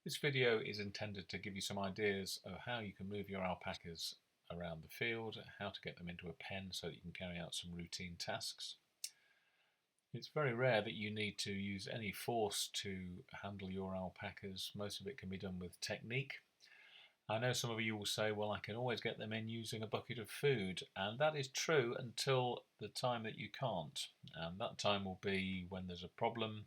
This video is intended to give you some ideas of how you can move your alpacas around the field, how to get them into a pen so that you can carry out some routine tasks. It's very rare that you need to use any force to handle your alpacas. Most of it can be done with technique. I know some of you will say, well, I can always get them in using a bucket of food, and that is true until the time that you can't. And that time will be when there's a problem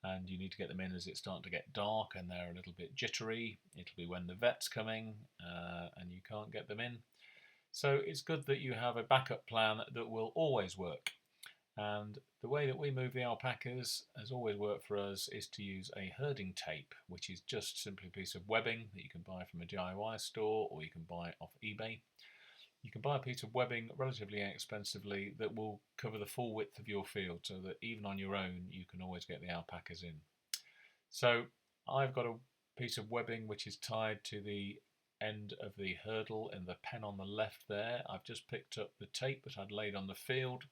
and you need to get them in as it's starting to get dark and they're a little bit jittery. It'll be when the vet's coming and you can't get them in. So it's good that you have a backup plan that will always work. And the way that we move the alpacas has always worked for us is to use a herding tape, which is just simply a piece of webbing that you can buy from a DIY store or you can buy off eBay. You can buy a piece of webbing relatively inexpensively that will cover the full width of your field so that even on your own you can always get the alpacas in. So I've got a piece of webbing which is tied to the end of the hurdle in the pen on the left there. I've just picked up the tape that I'd laid on the field.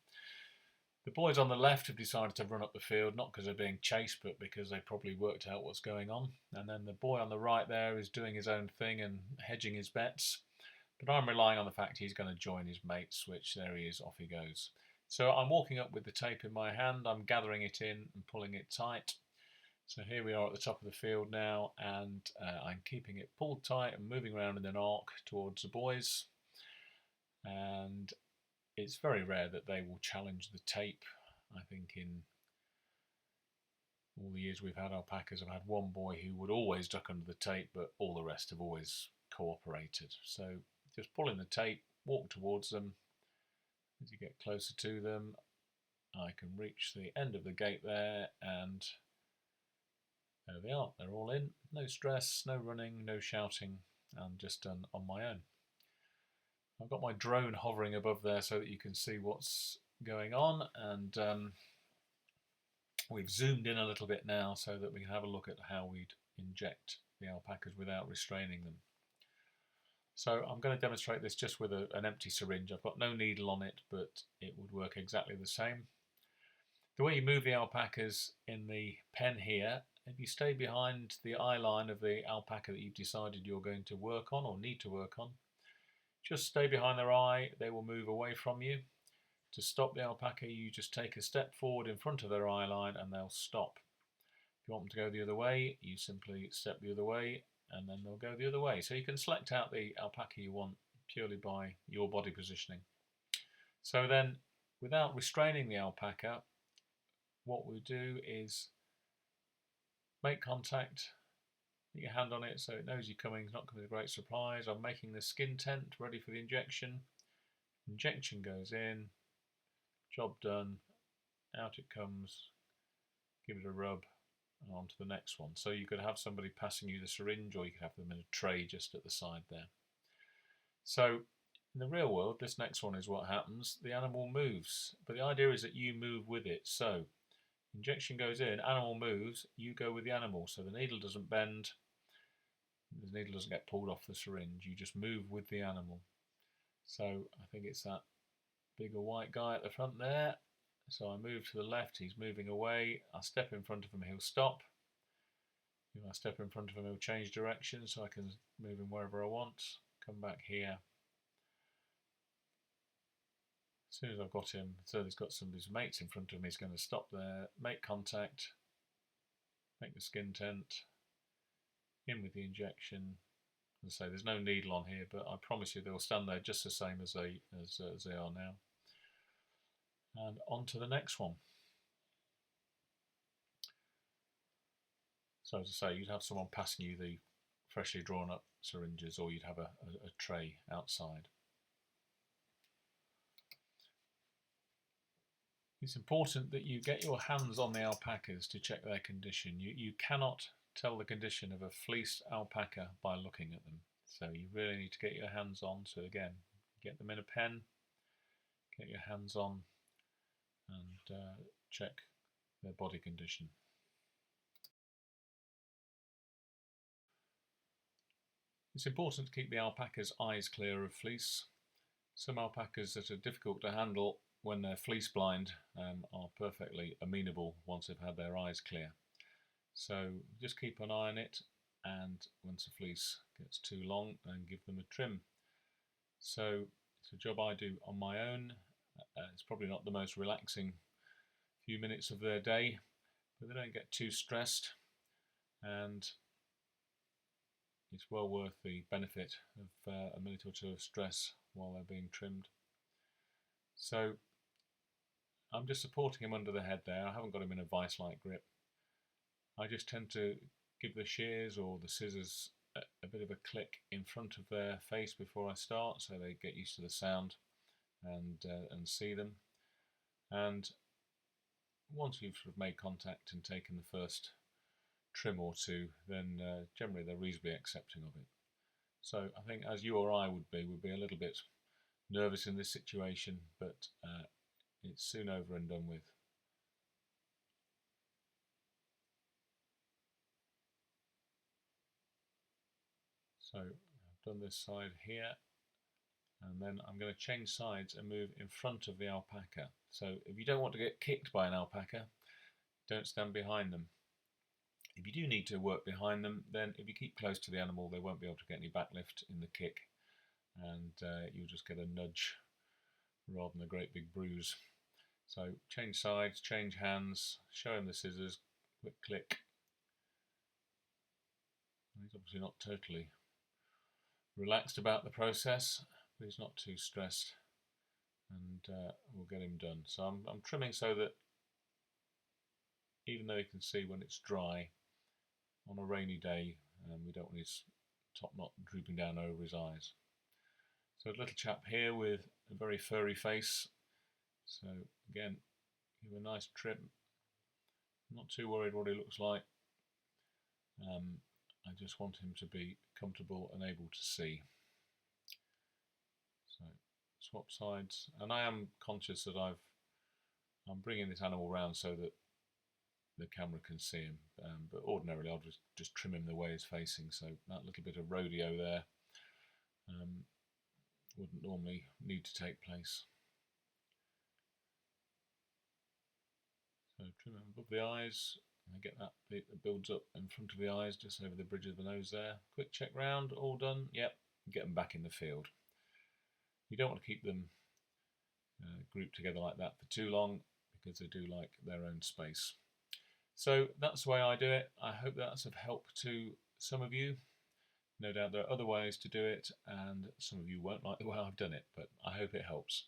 The boys on the left have decided to run up the field, not because they're being chased, but because they probably worked out what's going on. And then the boy on the right there is doing his own thing and hedging his bets. But I'm relying on the fact he's going to join his mates, which there he is, off he goes. So I'm walking up with the tape in my hand, I'm gathering it in and pulling it tight. So here we are at the top of the field now, and I'm keeping it pulled tight and moving around in an arc towards the boys. And it's very rare that they will challenge the tape. I think in all the years we've had alpacas, I've had one boy who would always duck under the tape, but all the rest have always cooperated. So just pulling the tape, walk towards them. As you get closer to them, I can reach the end of the gate there, and there they are. They're all in. No stress, no running, no shouting. I'm just done on my own. I've got my drone hovering above there so that you can see what's going on, and we've zoomed in a little bit now so that we can have a look at how we'd inject the alpacas without restraining them. So I'm going to demonstrate this just with an empty syringe. I've got no needle on it, but it would work exactly the same. The way you move the alpacas in the pen here, if you stay behind the eye line of the alpaca that you've decided you're going to work on or need to work on, just stay behind their eye, they will move away from you. To stop the alpaca, you just take a step forward in front of their eye line and they'll stop. If you want them to go the other way, you simply step the other way and then they'll go the other way. So you can select out the alpaca you want purely by your body positioning. So then, without restraining the alpaca, what we do is make contact, put your hand on it so it knows you're coming, it's not coming as a great surprise. I'm making the skin tent ready for the injection. Injection goes in, job done, out it comes, give it a rub, and on to the next one. So you could have somebody passing you the syringe, or you could have them in a tray just at the side there. So in the real world, this next one is what happens. The animal moves, but the idea is that you move with it. So injection goes in, animal moves, you go with the animal. So the needle doesn't bend, the needle doesn't get pulled off the syringe, you just move with the animal. So I think it's that bigger white guy at the front there. So I move to the left, he's moving away. I step in front of him, he'll stop. If I step in front of him, he'll change direction so I can move him wherever I want. Come back here. As soon as I've got him, so he's got some of his mates in front of him, he's going to stop there, make contact, make the skin tent, in with the injection. And say there's no needle on here, but I promise you they'll stand there just the same as they are now. And on to the next one. So as I say, you'd have someone passing you the freshly drawn up syringes, or you'd have a tray outside. It's important that you get your hands on the alpacas to check their condition. You cannot tell the condition of a fleeced alpaca by looking at them. So you really need to get your hands on. So again, get them in a pen, get your hands on, and check their body condition. It's important to keep the alpaca's eyes clear of fleece. Some alpacas that are difficult to handle when they're fleece blind are perfectly amenable once they've had their eyes clear. So just keep an eye on it, and once a fleece gets too long, then give them a trim. So it's a job I do on my own. It's probably not the most relaxing few minutes of their day, but they don't get too stressed, and it's well worth the benefit of a minute or two of stress while they're being trimmed. So I'm just supporting him under the head there. I haven't got him in a vice-like grip. I just tend to give the shears or the scissors a bit of a click in front of their face before I start, so they get used to the sound and see them. And once you've sort of made contact and taken the first trim or two, then generally they're reasonably accepting of it. So I think, as you or I would be a little bit nervous in this situation, but it's soon over and done with. So I've done this side here, and then I'm going to change sides and move in front of the alpaca. So if you don't want to get kicked by an alpaca, don't stand behind them. If you do need to work behind them, then if you keep close to the animal, they won't be able to get any backlift in the kick, and you'll just get a nudge rather than a great big bruise. So change sides, change hands, show him the scissors, quick click. He's obviously not totally relaxed about the process, but he's not too stressed, and we'll get him done. So I'm trimming so that even though you can see when it's dry on a rainy day, we don't want his top knot drooping down over his eyes. So a little chap here with a very furry face. So again, give a nice trim. Not too worried what he looks like. I just want him to be comfortable and able to see. So swap sides, and I am conscious that I'm bringing this animal round so that the camera can see him, but ordinarily I'll just trim him the way he's facing, so that little bit of rodeo there wouldn't normally need to take place. So trim him above the eyes, and get that bit that builds up in front of the eyes, just over the bridge of the nose there. Quick check round, all done, yep, get them back in the field. You don't want to keep them grouped together like that for too long, because they do like their own space. So that's the way I do it. I hope that's of help to some of you. No doubt there are other ways to do it, and some of you won't like the way I've done it, but I hope it helps.